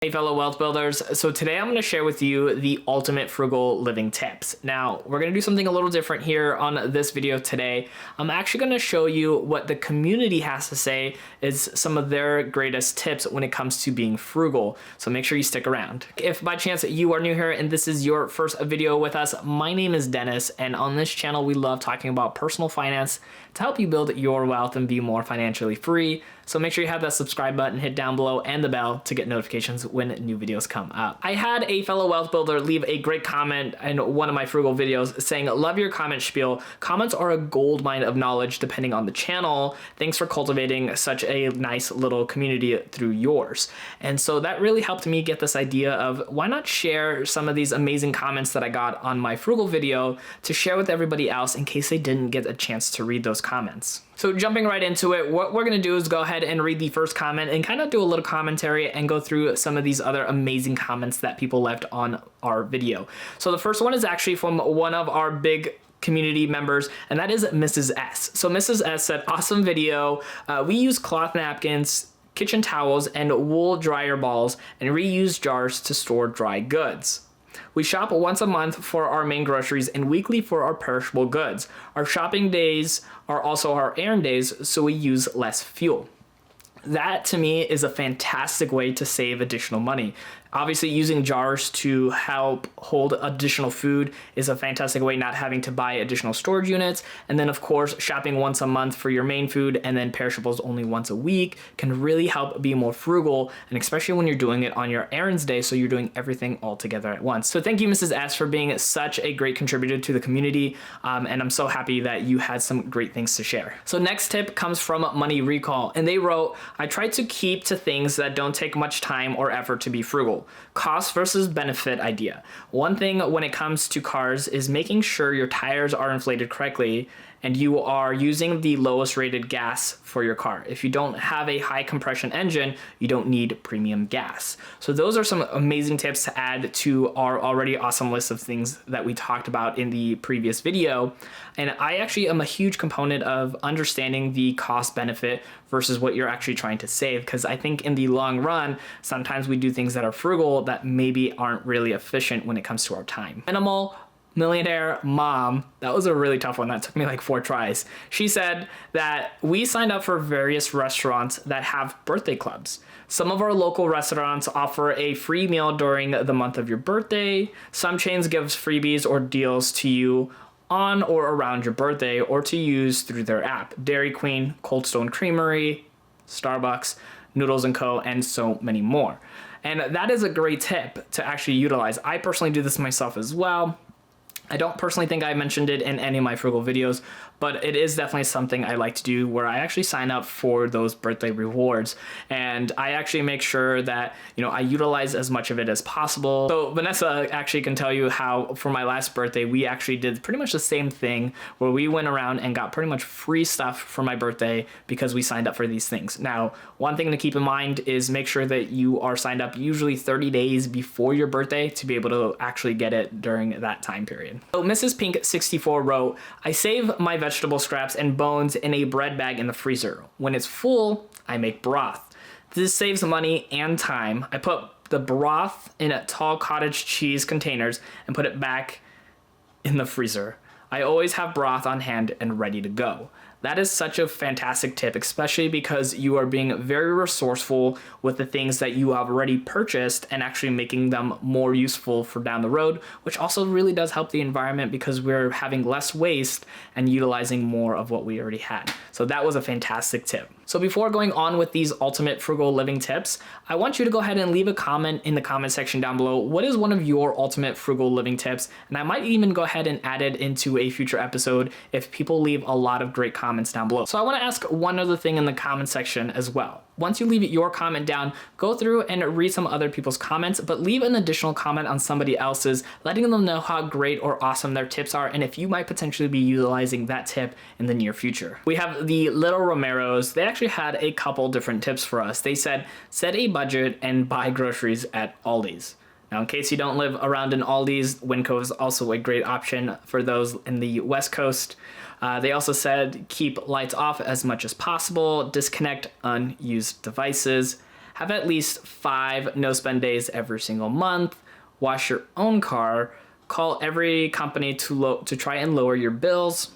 Hey fellow wealth builders, so today I'm going to share with you the ultimate frugal living tips. Now, we're going to do something a little different here on this video today. I'm actually going to show you what the community has to say is some of their greatest tips when it comes to being frugal, so make sure you stick around. If by chance you are new here and this is your first video with us, my name is Dennis, and on this channel we love talking about personal finance to help you build your wealth and be more financially free. So make sure you have that subscribe button, hit down below, and the bell to get notifications when new videos come up. I had a fellow wealth builder leave a great comment in one of my frugal videos saying, "Love your comment spiel. Comments are a gold mine of knowledge depending on the channel. Thanks for cultivating such a nice little community through yours." And so that really helped me get this idea of why not share some of these amazing comments that I got on my frugal video to share with everybody else in case they didn't get a chance to read those comments. So jumping right into it, what we're going to do is go ahead and read the first comment and kind of do a little commentary and go through some of these other amazing comments that people left on our video. So the first one is actually from one of our big community members, and that is Mrs. S. So Mrs. S said, "Awesome video. We use cloth napkins, kitchen towels, and wool dryer balls and reuse jars to store dry goods. We shop once a month for our main groceries and weekly for our perishable goods. Our shopping days are also our errand days, so we use less fuel." That to me is a fantastic way to save additional money. Obviously, using jars to help hold additional food is a fantastic way, not having to buy additional storage units. And then of course, shopping once a month for your main food and then perishables only once a week can really help be more frugal, and especially when you're doing it on your errands day, so you're doing everything all together at once. So thank you, Mrs. S, for being such a great contributor to the community, and I'm so happy that you had some great things to share. So next tip comes from Money Recall, and they wrote, "I try to keep to things that don't take much time or effort to be frugal. Cost versus benefit idea. One thing when it comes to cars is making sure your tires are inflated correctly and you are using the lowest rated gas for your car. If you don't have a high compression engine, you don't need premium gas." So those are some amazing tips to add to our already awesome list of things that we talked about in the previous video. And I actually am a huge component of understanding the cost benefit versus what you're actually trying to save, because I think in the long run, sometimes we do things that are frugal that maybe aren't really efficient when it comes to our time. Minimal Millionaire Mom, that was a really tough one. That took me like 4 tries. She said that we signed up for various restaurants that have birthday clubs. Some of our local restaurants offer a free meal during the month of your birthday. Some chains give freebies or deals to you on or around your birthday or to use through their app. Dairy Queen, Cold Stone Creamery, Starbucks, Noodles & Co., and so many more. And that is a great tip to actually utilize. I personally do this myself as well. I don't personally think I mentioned it in any of my frugal videos, but it is definitely something I like to do where I actually sign up for those birthday rewards. And I actually make sure that, I utilize as much of it as possible. So Vanessa actually can tell you how for my last birthday, we actually did pretty much the same thing where we went around and got pretty much free stuff for my birthday because we signed up for these things. Now, one thing to keep in mind is make sure that you are signed up usually 30 days before your birthday to be able to actually get it during that time period. So Mrs. Pink 64 wrote, "I save my vegetable scraps and bones in a bread bag in the freezer. When it's full, I make broth. This saves money and time. I put the broth in a tall cottage cheese containers and put it back in the freezer. I always have broth on hand and ready to go." That is such a fantastic tip, especially because you are being very resourceful with the things that you have already purchased and actually making them more useful for down the road, which also really does help the environment because we're having less waste and utilizing more of what we already had. So that was a fantastic tip. So before going on with these ultimate frugal living tips, I want you to go ahead and leave a comment in the comment section down below. What is one of your ultimate frugal living tips? And I might even go ahead and add it into a future episode if people leave a lot of great comments down below. So I want to ask one other thing in the comment section as well. Once you leave your comment down, go through and read some other people's comments, but leave an additional comment on somebody else's, letting them know how great or awesome their tips are and if you might potentially be utilizing that tip in the near future. We have the Little Romeros. They actually had a couple different tips for us. They said, set a budget and buy groceries at Aldi's. Now, in case you don't live around in Aldi's, Winco is also a great option for those in the West Coast. They also said keep lights off as much as possible, disconnect unused devices, have at least 5 no-spend days every single month, wash your own car, call every company to try and lower your bills,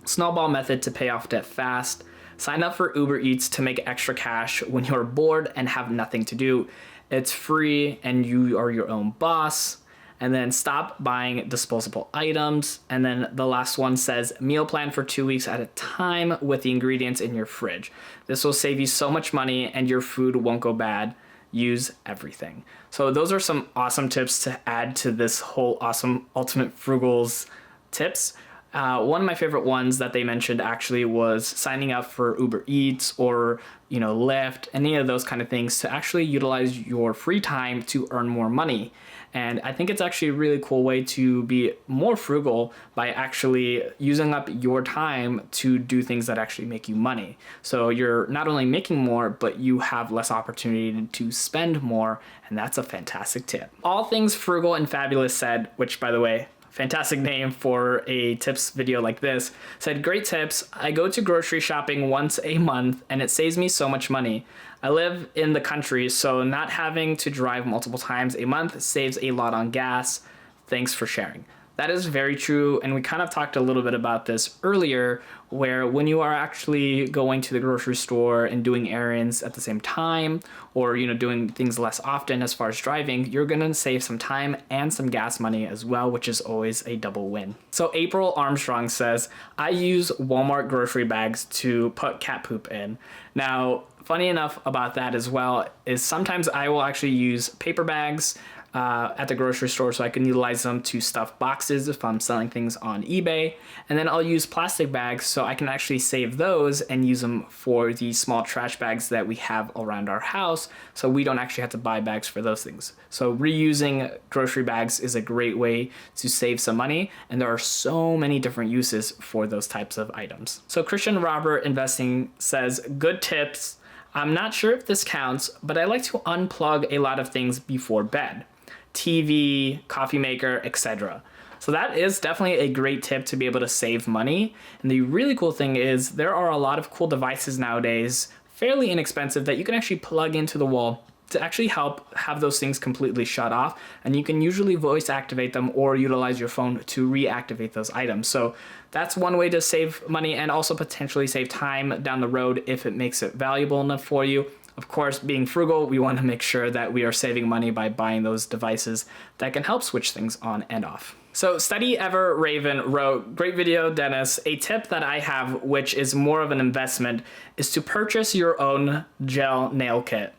snowball method to pay off debt fast, sign up for Uber Eats to make extra cash when you're bored and have nothing to do. It's free and you are your own boss. And then stop buying disposable items. And then the last one says meal plan for 2 weeks at a time with the ingredients in your fridge. This will save you so much money and your food won't go bad. Use everything. So those are some awesome tips to add to this whole awesome Ultimate Frugals tips. One of my favorite ones that they mentioned actually was signing up for Uber Eats or, Lyft, any of those kind of things to actually utilize your free time to earn more money. And I think it's actually a really cool way to be more frugal by actually using up your time to do things that actually make you money. So you're not only making more, but you have less opportunity to spend more. And that's a fantastic tip. All things frugal and fabulous said, which by the way, fantastic name for a tips video like this, said, great tips. I go to grocery shopping once a month and it saves me so much money. I live in the country, so not having to drive multiple times a month saves a lot on gas. Thanks for sharing. That is very true, and we kind of talked a little bit about this earlier, where when you are actually going to the grocery store and doing errands at the same time, or doing things less often as far as driving, you're gonna save some time and some gas money as well, which is always a double win. So April Armstrong says, I use Walmart grocery bags to put cat poop in. Now, funny enough about that as well is sometimes I will actually use paper bags at the grocery store so I can utilize them to stuff boxes if I'm selling things on eBay. And then I'll use plastic bags so I can actually save those and use them for the small trash bags that we have around our house, so we don't actually have to buy bags for those things. So reusing grocery bags is a great way to save some money, and there are so many different uses for those types of items. So Christian Robert Investing says, good tips. I'm not sure if this counts, but I like to unplug a lot of things before bed. TV, coffee maker, etc. So that is definitely a great tip to be able to save money. And the really cool thing is there are a lot of cool devices nowadays, fairly inexpensive, that you can actually plug into the wall to actually help have those things completely shut off. And you can usually voice activate them or utilize your phone to reactivate those items. So that's one way to save money and also potentially save time down the road if it makes it valuable enough for you. Of course, being frugal, we want to make sure that we are saving money by buying those devices that can help switch things on and off. So Study Ever Raven wrote, great video, Dennis. A tip that I have, which is more of an investment, is to purchase your own gel nail kit.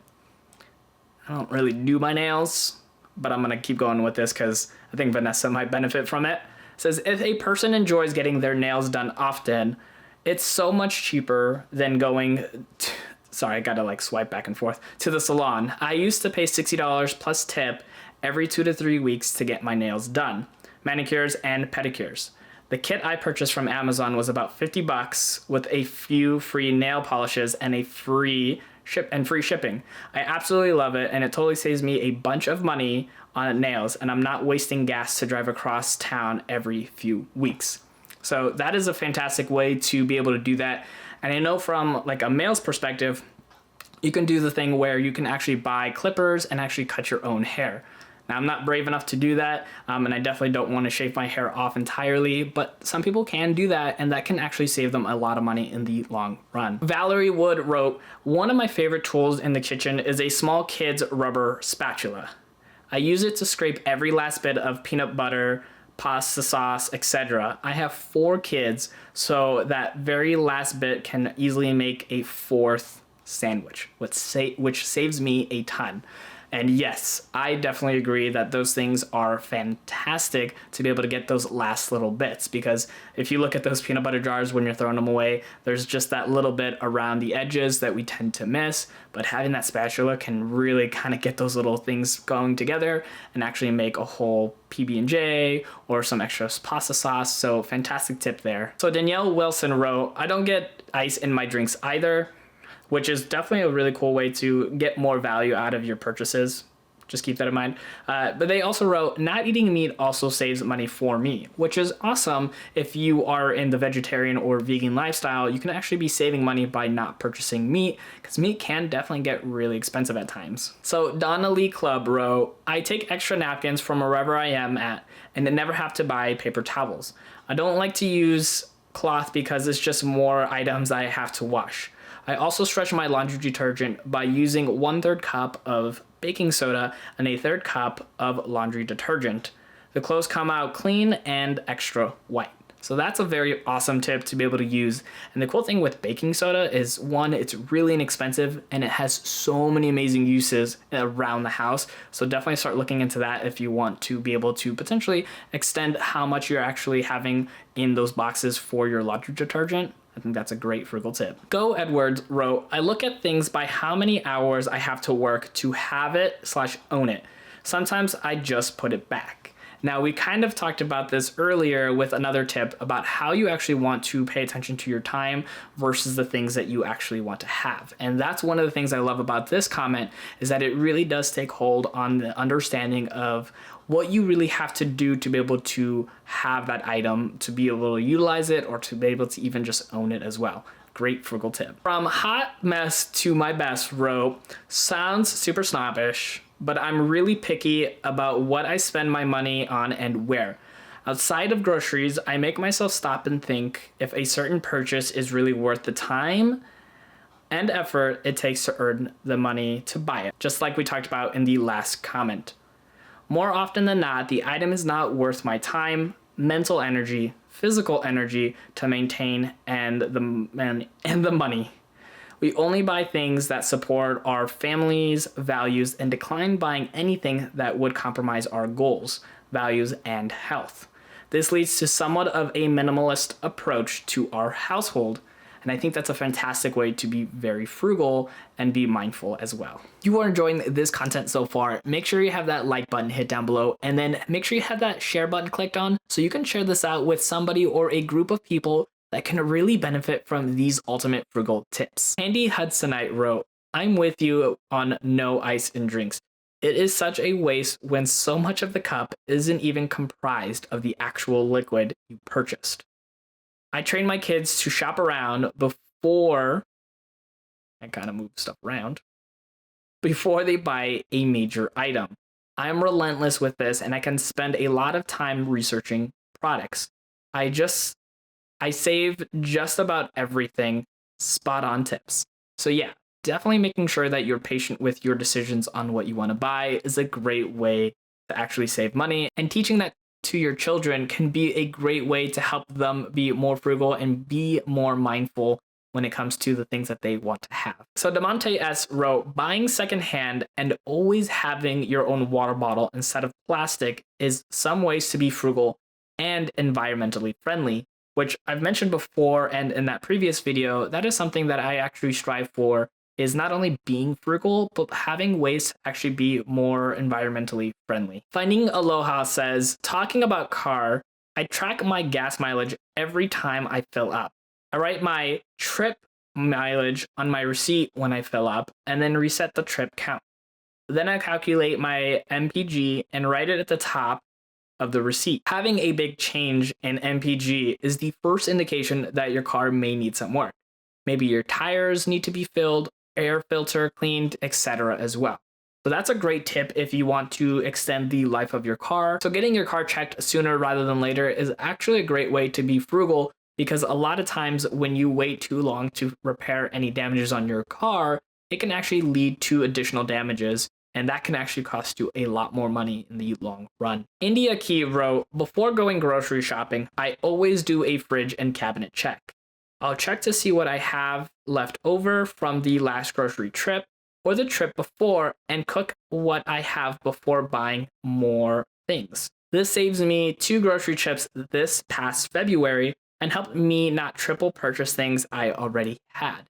I don't really do my nails, but I'm going to keep going with this because I think Vanessa might benefit from it. It says, if a person enjoys getting their nails done often, it's so much cheaper than going sorry, I gotta swipe back and forth, to the salon. I used to pay $60 plus tip every 2 to 3 weeks to get my nails done, manicures and pedicures. The kit I purchased from Amazon was about $50 with a few free nail polishes and a free shipping. I absolutely love it, and it totally saves me a bunch of money on nails, and I'm not wasting gas to drive across town every few weeks. So that is a fantastic way to be able to do that. And I know from a male's perspective, you can do the thing where you can actually buy clippers and actually cut your own hair. Now, I'm not brave enough to do that, and I definitely don't want to shave my hair off entirely, but some people can do that, and that can actually save them a lot of money in the long run. Valerie Wood wrote, one of my favorite tools in the kitchen is a small kid's rubber spatula. I use it to scrape every last bit of peanut butter, pasta sauce, etc. I have 4 kids, so that very last bit can easily make a 4th sandwich, which saves me a ton. And yes, I definitely agree that those things are fantastic to be able to get those last little bits, because if you look at those peanut butter jars when you're throwing them away, there's just that little bit around the edges that we tend to miss, but having that spatula can really kind of get those little things going together and actually make a whole PB&J or some extra pasta sauce. So fantastic tip there. So Danielle Wilson wrote, I don't get ice in my drinks either, which is definitely a really cool way to get more value out of your purchases. just keep that in mind. But they also wrote, not eating meat also saves money for me, which is awesome. If you are in the vegetarian or vegan lifestyle, you can actually be saving money by not purchasing meat, because meat can definitely get really expensive at times. So Donna Lee Club wrote, I take extra napkins from wherever I am at and then never have to buy paper towels. I don't like to use cloth because it's just more items I have to wash. I also stretch my laundry detergent by using 1/3 cup of baking soda and 1/3 cup of laundry detergent. The clothes come out clean and extra white. So that's a very awesome tip to be able to use. And the cool thing with baking soda is, one, it's really inexpensive and it has so many amazing uses around the house. So definitely start looking into that if you want to be able to potentially extend how much you're actually having in those boxes for your laundry detergent. I think that's a great frugal tip. Go Edwards wrote, I look at things by how many hours I have to work to have it/own it. Sometimes I just put it back. Now, we kind of talked about this earlier with another tip about how you actually want to pay attention to your time versus the things that you actually want to have. And that's one of the things I love about this comment, is that it really does take hold on the understanding of what you really have to do to be able to have that item, to be able to utilize it, or to be able to even just own it as well. Great frugal tip. From Hot Mess to My Best wrote, sounds super snobbish, but I'm really picky about what I spend my money on and where. Outside of groceries, I make myself stop and think if a certain purchase is really worth the time and effort it takes to earn the money to buy it, just like we talked about in the last comment. More often than not, the item is not worth my time, mental energy, physical energy to maintain, and the money. We only buy things that support our family's values and decline buying anything that would compromise our goals, values, and health. This leads to somewhat of a minimalist approach to our household, and I think that's a fantastic way to be very frugal and be mindful as well. If you are enjoying this content so far, make sure you have that like button hit down below, and then make sure you have that share button clicked on so you can share this out with somebody or a group of people that can really benefit from these ultimate frugal tips. Andy Hudsonite wrote, I'm with you on no ice in drinks. It is such a waste when so much of the cup isn't even comprised of the actual liquid you purchased. I train my kids to shop around before they buy a major item. I'm relentless with this, and I can spend a lot of time researching products. I save just about everything. Spot on tips. So yeah, definitely making sure that you're patient with your decisions on what you want to buy is a great way to actually save money, and teaching that to your children can be a great way to help them be more frugal and be more mindful when it comes to the things that they want to have. So Demonte S wrote, buying secondhand and always having your own water bottle instead of plastic is some ways to be frugal and environmentally friendly, which I've mentioned before, and in that previous video, that is something that I actually strive for, is not only being frugal, but having ways to actually be more environmentally friendly. Finding Aloha says, talking about car, I track my gas mileage every time I fill up. I write my trip mileage on my receipt when I fill up, and then reset the trip count. Then I calculate my MPG and write it at the top of the receipt. Having a big change in MPG is the first indication that your car may need some work. Maybe your tires need to be filled, air filter cleaned, etc. as well. So that's a great tip if you want to extend the life of your car. So getting your car checked sooner rather than later is actually a great way to be frugal, because a lot of times when you wait too long to repair any damages on your car, it can actually lead to additional damages, and that can actually cost you a lot more money in the long run. India Key wrote, before going grocery shopping, I always do a fridge and cabinet check. I'll check to see what I have left over from the last grocery trip or the trip before, and cook what I have before buying more things. This saves me 2 grocery trips this past February and helped me not triple purchase things I already had.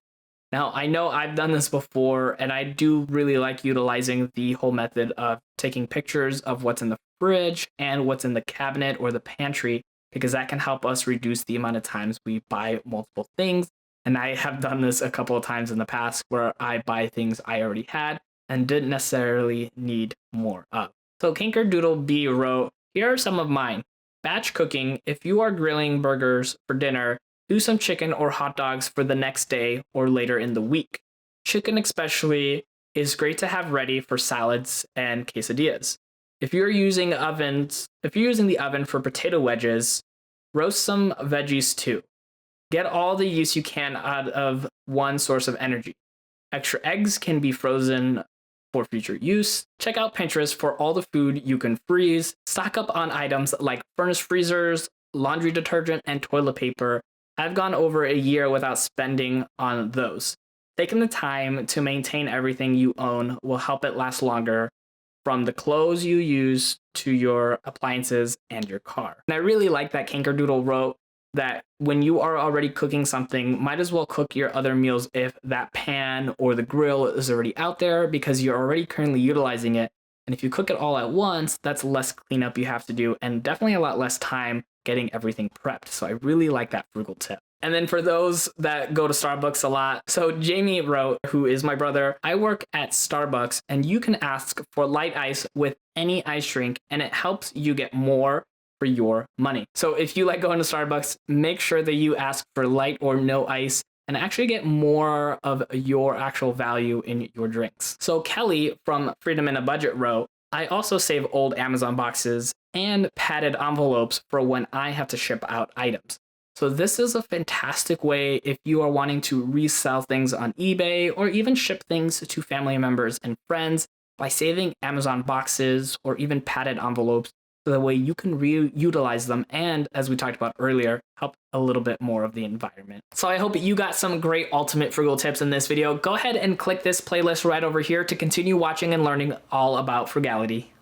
Now, I know I've done this before, and I do really like utilizing the whole method of taking pictures of what's in the fridge and what's in the cabinet or the pantry, because that can help us reduce the amount of times we buy multiple things. And I have done this a couple of times in the past where I buy things I already had, and didn't necessarily need more of. So Kinkerdoodle B wrote, here are some of mine. Batch cooking, if you are grilling burgers for dinner, do some chicken or hot dogs for the next day or later in the week. Chicken especially is great to have ready for salads and quesadillas. If you're using the oven for potato wedges, roast some veggies too. Get all the use you can out of one source of energy. Extra eggs can be frozen for future use. Check out Pinterest for all the food you can freeze. Stock up on items like furnace freezers, laundry detergent, and toilet paper. I've gone over a year without spending on those. Taking the time to maintain everything you own will help it last longer, from the clothes you use to your appliances and your car. And I really like that Kinkerdoodle wrote that when you are already cooking something, might as well cook your other meals if that pan or the grill is already out there, because you're already currently utilizing it. And if you cook it all at once, that's less cleanup you have to do and definitely a lot less time getting everything prepped. So I really like that frugal tip. And then for those that go to Starbucks a lot, so Jamie wrote, who is my brother, I work at Starbucks and you can ask for light ice with any ice drink and it helps you get more for your money. So if you like going to Starbucks, make sure that you ask for light or no ice and actually get more of your actual value in your drinks. So Kelly from Freedom in a Budget wrote, I also save old Amazon boxes and padded envelopes for when I have to ship out items. So this is a fantastic way if you are wanting to resell things on eBay or even ship things to family members and friends by saving Amazon boxes or even padded envelopes, so that way you can reutilize them and, as we talked about earlier, help a little bit more of the environment. So I hope you got some great ultimate frugal tips in this video. Go ahead and click this playlist right over here to continue watching and learning all about frugality.